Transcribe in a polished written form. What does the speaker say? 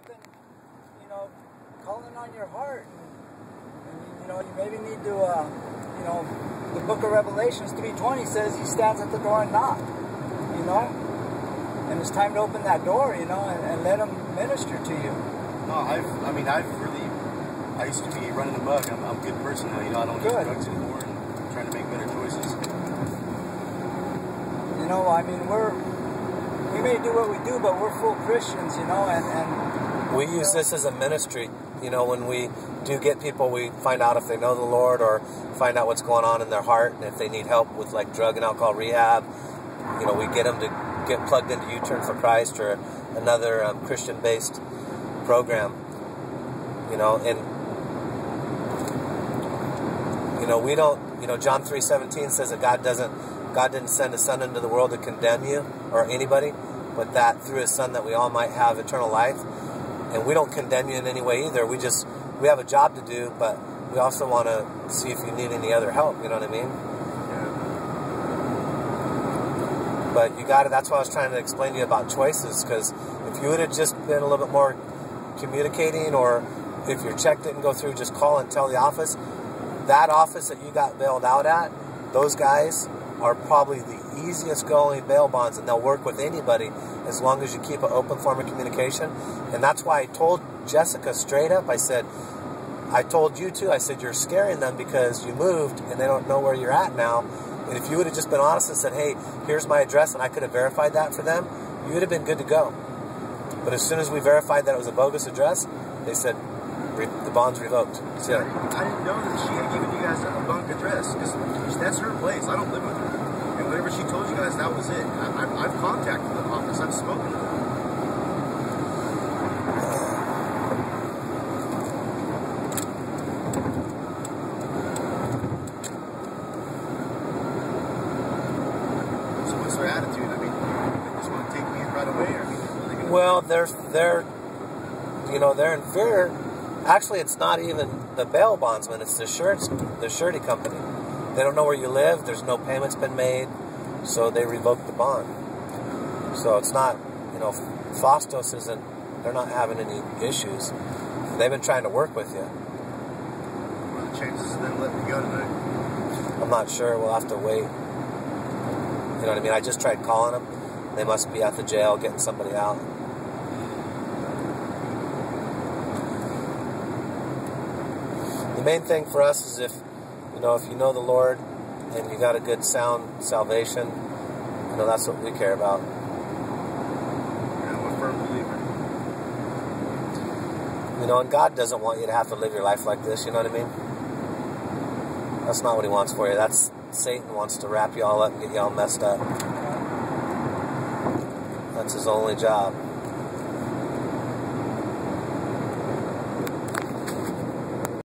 something, you know, calling on your heart, and you know, you maybe need to, you know, the book of Revelations 3:20 says he stands at the door and knocks, you know, and it's time to open that door, you know, and let him minister to you. No, I used to be running amok. I'm a good person now, you know, I don't use drugs anymore and trying to make better choices. You know, I mean, we may do what we do, but we're full Christians, you know, and we use this as a ministry. You know, when we do get people, we find out if they know the Lord or find out what's going on in their heart, and if they need help with like drug and alcohol rehab, you know, we get them to get plugged into U-Turn for Christ or another Christian-based program. You know, and you know, we don't. You know, John 3:17 says that God didn't send His Son into the world to condemn you or anybody, but that through His Son that we all might have eternal life. And we don't condemn you in any way either. We have a job to do, but we also want to see if you need any other help. You know what I mean? Yeah. But you got to. That's why I was trying to explain to you about choices. Because if you would have just been a little bit more communicating, or if your check didn't go through, just call and tell the office. That office that you got bailed out at, those guys are probably the easiest going bail bonds, and they'll work with anybody as long as you keep an open form of communication. And that's why I told Jessica straight up, I said, I told you too, I said, you're scaring them because you moved and they don't know where you're at now. And if you would have just been honest and said, hey, here's my address, and I could have verified that for them, you would have been good to go. But as soon as we verified that it was a bogus address, they said, the bond's revoked. So, I didn't know that she had given you guys a bunk address, because that's her place. I don't live with her. And whatever she told you guys, that was it. I've contacted the office. I've spoken to them. So what's their attitude? I mean, they just want to take me right away? Or, I mean, are they gonna... Well, they're in fear. Actually, it's not even the bail bondsman. It's the surety company. They don't know where you live. There's no payments been made, so they revoke the bond. So it's not, you know, Fostos isn't. They're not having any issues. They've been trying to work with you. What are the chances of them letting you go tonight? I'm not sure. We'll have to wait. You know what I mean? I just tried calling them. They must be at the jail getting somebody out. The main thing for us is if you know the Lord and you got a good sound salvation, you know, that's what we care about. I'm a firm believer. You know, and God doesn't want you to have to live your life like this, you know what I mean? That's not what He wants for you. That's Satan wants to wrap you all up and get you all messed up. That's his only job.